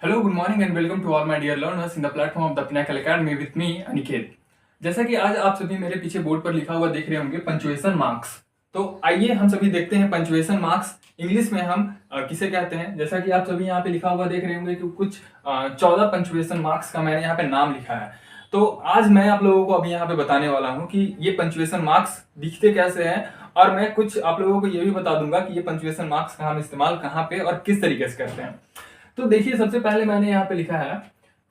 Hello, good morning and welcome to all my dear learners in the platform of the Pinnacle Academy with me Aniket. जैसा कि आज आप सभी मेरे पीछे बोर्ड पर लिखा हुआ देख रहे होंगे पंचुएशन मार्क्स। तो आइए हम सभी देखते हैं पंचुएशन मार्क्स इंग्लिश में हम किसे कहते हैं। जैसा कि आप सभी यहाँ पे लिखा हुआ देख रहे होंगे कि कुछ 14 पंचुएशन मार्क्स का मैंने यहाँ पे नाम लिखा है। तो आज मैं आप लोगों को अभी यहाँ पे बताने वाला हूँ कि ये पंचुएशन मार्क्स दिखते कैसे हैं, और मैं कुछ आप लोगों को ये भी बता दूंगा कि ये पंचुएशन मार्क्स का हम इस्तेमाल कहाँ पे और किस तरीके से करते हैं। तो देखिए, सबसे पहले मैंने यहाँ पे लिखा है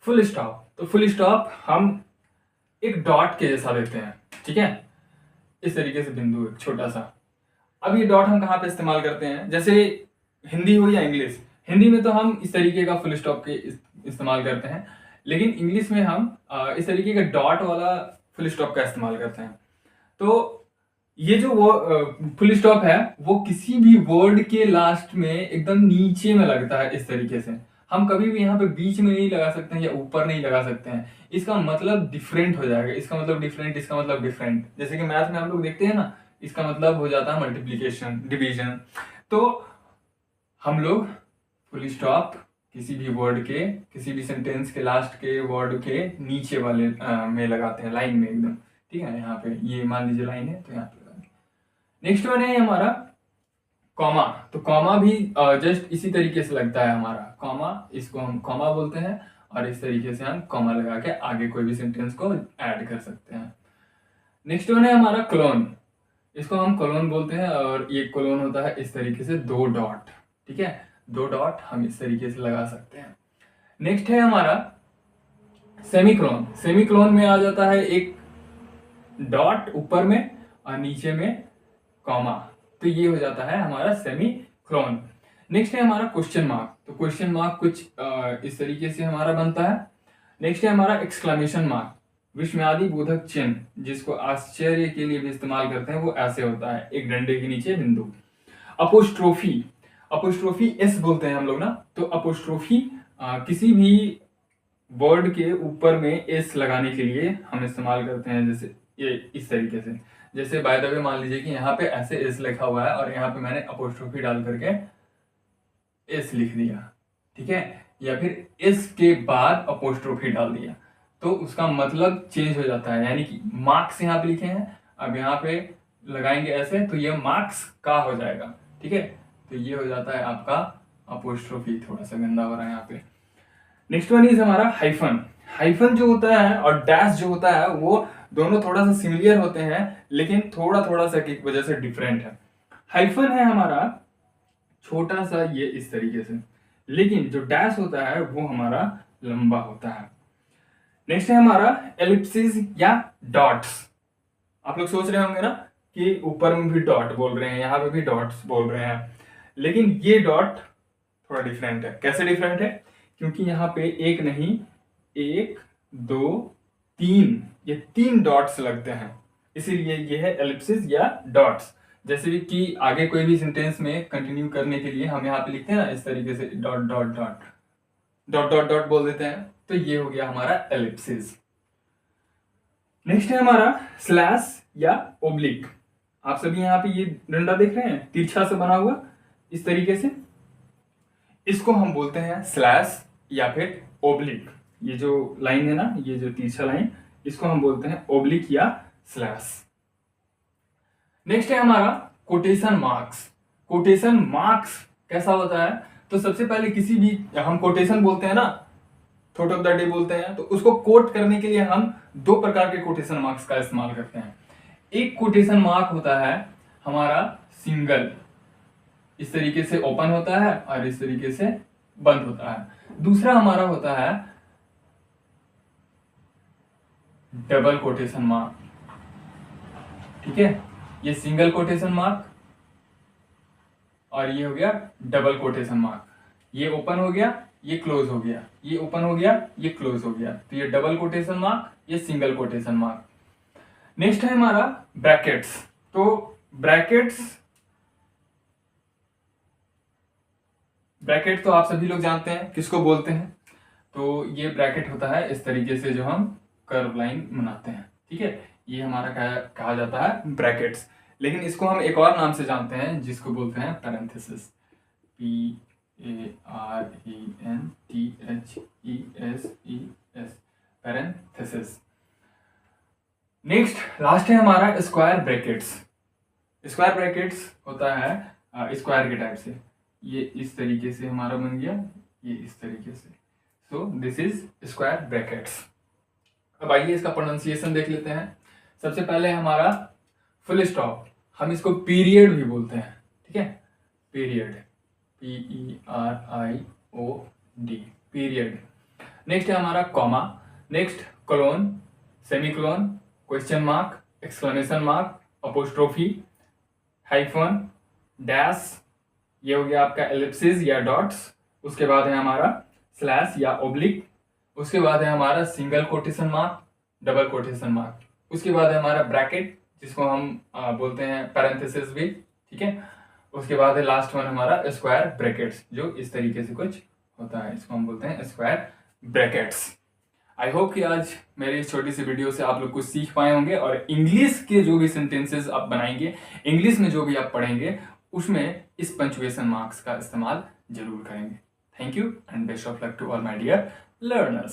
फुल स्टॉप। तो फुल स्टॉप हम एक डॉट के जैसा देते हैं, ठीक है, इस तरीके से बिंदु एक छोटा सा। अब ये डॉट हम कहाँ पे इस्तेमाल करते हैं, जैसे हिंदी हो या इंग्लिश। हिंदी में तो हम इस तरीके का फुल स्टॉप के इस्तेमाल करते हैं, लेकिन इंग्लिश में हम इस तरीके का डॉट वाला फुल स्टॉप का इस्तेमाल करते हैं। तो ये जो वो फुल स्टॉप है वो किसी भी वर्ड के लास्ट में एकदम नीचे में लगता है इस तरीके से। हम कभी भी यहाँ पे बीच में नहीं लगा सकते हैं या ऊपर नहीं लगा सकते हैं। इसका मतलब डिफरेंट हो जाएगा, इसका मतलब डिफरेंट, इसका मतलब डिफरेंट। जैसे कि मैथ में हम लोग देखते हैं ना, इसका मतलब हो जाता है मल्टीप्लीकेशन, डिवीजन। तो हम लोग फुल स्टॉप किसी भी वर्ड के, किसी भी सेंटेंस के लास्ट के वर्ड के नीचे वाले में लगाते हैं, लाइन में एकदम, ठीक है। यहाँ पे ये मान लीजिए लाइन है, तो यहाँ पे नेक्स्ट वन है हमारा कॉमा। तो कॉमा भी जस्ट इसी तरीके से लगता है हमारा कॉमा, इसको हम कॉमा बोलते हैं, और इस तरीके से हम कॉमा लगा के आगे कोई भी सेंटेंस को ऐड कर सकते हैं। नेक्स्ट वन है हमारा क्लोन। इसको हम क्लोन बोलते हैं, और ये क्लोन होता है इस तरीके से दो डॉट, ठीक है, दो डॉट हम इस तरीके से लगा सकते हैं। नेक्स्ट है हमारा सेमीक्लोन। सेमीक्लोन में आ जाता है एक डॉट ऊपर में और नीचे में कॉमा, तो ये हो जाता है हमारा सेमी क्लोन। नेक्स्ट है हमारा क्वेश्चन मार्क। तो क्वेश्चन मार्क कुछ इस तरीके से हमारा बनता है। नेक्स्ट है हमारा एक्सक्लेमेशन मार्क, विस्मयादि बोधक चिन्ह, जिसको आश्चर्य के लिए भी इस्तेमाल करते हैं, वो ऐसे होता है एक डंडे के नीचे बिंदु। अपोस्ट्रोफी, अपोस्ट्रोफी एस बोलते हैं हम लोग ना। तो अपोस्ट्रोफी किसी भी वर्ड के ऊपर में एस लगाने के लिए हम इस्तेमाल करते हैं, जैसे ये इस तरीके से। जैसे बाय द वे मान लीजिए कि यहाँ पे ऐसे एस लिखा हुआ है और यहाँ पे मैंने अपोस्ट्रोफी डाल करके एस लिख दिया, ठीक है, या फिर एस के बाद अपोस्ट्रोफी डाल दिया, तो उसका मतलब चेंज हो जाता है। यानी कि मार्क्स यहाँ पे लिखे हैं, अब यहाँ पे लगाएंगे ऐसे, तो ये मार्क्स का हो जाएगा, ठीक है। तो ये हो जाता है आपका अपोस्ट्रोफी। थोड़ा सा गंदा हो रहा है यहाँ पे। नेक्स्ट वन इज हमारा हाइफन। हाइफन जो होता है और डैश जो होता है, वो दोनों थोड़ा सा सिमिलियर होते हैं, लेकिन थोड़ा थोड़ा सा की वजह से डिफरेंट है। हाइफन है हमारा छोटा सा ये इस तरीके से, लेकिन जो डैश होता है वो हमारा लंबा होता है। नेक्स्ट है हमारा एलिप्सिस या डॉट्स। आप लोग सोच रहे होंगे ना कि ऊपर में भी डॉट बोल रहे हैं, यहाँ पे भी डॉट्स बोल रहे हैं, लेकिन ये डॉट थोड़ा डिफरेंट है। कैसे डिफरेंट है? क्योंकि यहाँ पे एक नहीं, एक, दो, तीन, ये तीन डॉट्स लगते हैं, इसीलिए ये है एलिप्सिस या डॉट्स। जैसे भी कि आगे कोई भी सेंटेंस में कंटिन्यू करने के लिए हम यहाँ पे लिखते हैं ना इस तरीके से, dot dot dot dot dot dot बोल देते हैं, तो ये हो गया हमारा एलिप्सिस। नेक्स्ट है हमारा स्लैश या ओब्लिक। आप सभी यहाँ पे ये डंडा देख रहे हैं तिरछा से बना हुआ इस तरीके से, इसको हम बोलते हैं स्लैश या फिर ओब्लिक। ये जो लाइन है ना, ये जो तिरछा लाइन, इसको हम बोलते हैं ओब्लिक या स्लैश। नेक्स्ट है हमारा कोटेशन मार्क्स। कोटेशन मार्क्स कैसा होता है? तो सबसे पहले किसी भी, हम कोटेशन बोलते हैं ना, थॉट ऑफ द डे बोलते हैं, तो उसको कोट करने के लिए हम दो प्रकार के कोटेशन मार्क्स का इस्तेमाल करते हैं। एक कोटेशन मार्क होता है हमारा सिंगल, इस तरीके से ओपन होता है और इस तरीके से बंद होता है। दूसरा हमारा होता है डबल कोटेशन मार्क, ठीक है। ये सिंगल कोटेशन मार्क और ये हो गया डबल कोटेशन मार्क। ये ओपन हो गया, ये क्लोज हो गया, ये ओपन हो गया, ये क्लोज हो गया, तो ये डबल कोटेशन मार्क, ये सिंगल कोटेशन मार्क। नेक्स्ट है हमारा ब्रैकेट्स। तो ब्रैकेट्स, ब्रैकेट तो आप सभी लोग जानते हैं किसको बोलते हैं। तो ये ब्रैकेट होता है इस तरीके से जो हम कर्व लाइन बनाते हैं, ठीक है, ये हमारा कहा जाता है ब्रैकेट्स। लेकिन इसको हम एक और नाम से जानते हैं जिसको बोलते हैं parenthesis, P parentheses, parenthesis। Next last है हमारा स्क्वायर ब्रैकेट्स। स्क्वायर ब्रैकेट्स होता है स्क्वायर के टाइप से, ये इस तरीके से हमारा बन गया, ये इस तरीके से। So this is square brackets. अब आइए इसका प्रोनाउंसिएशन देख लेते हैं। सबसे पहले हमारा फुल स्टॉप, हम इसको पीरियड भी बोलते हैं, ठीक है, पीरियड, PERIOD, पीरियड। नेक्स्ट है हमारा comma, next colon, semicolon, question mark, exclamation mark, apostrophe, hyphen, dash, ये हो गया आपका एलिप्सिस या डॉट्स। उसके बाद है हमारा स्लैश या ओब्लिक। उसके बाद है हमारा single quotation mark, double quotation mark. उसके बाद है हमारा ब्रैकेट, जिसको हम बोलते हैं पैरेंथेसिस भी, ठीक है। उसके बाद है लास्ट वन हमारा स्क्वायर ब्रैकेट्स, जो इस तरीके से कुछ होता है, इसको हम बोलते हैं स्क्वायर ब्रैकेट्स। आई होप कि आज मेरी इस छोटी सी वीडियो से आप लोग कुछ सीख पाए होंगे और इंग्लिश के जो भी सेंटेंसेस आप बनाएंगे, इंग्लिश में जो भी आप पढ़ेंगे, उसमें इस पंक्चुएशन मार्क्स का इस्तेमाल जरूर करेंगे। Thank you and best of luck to all my dear learners.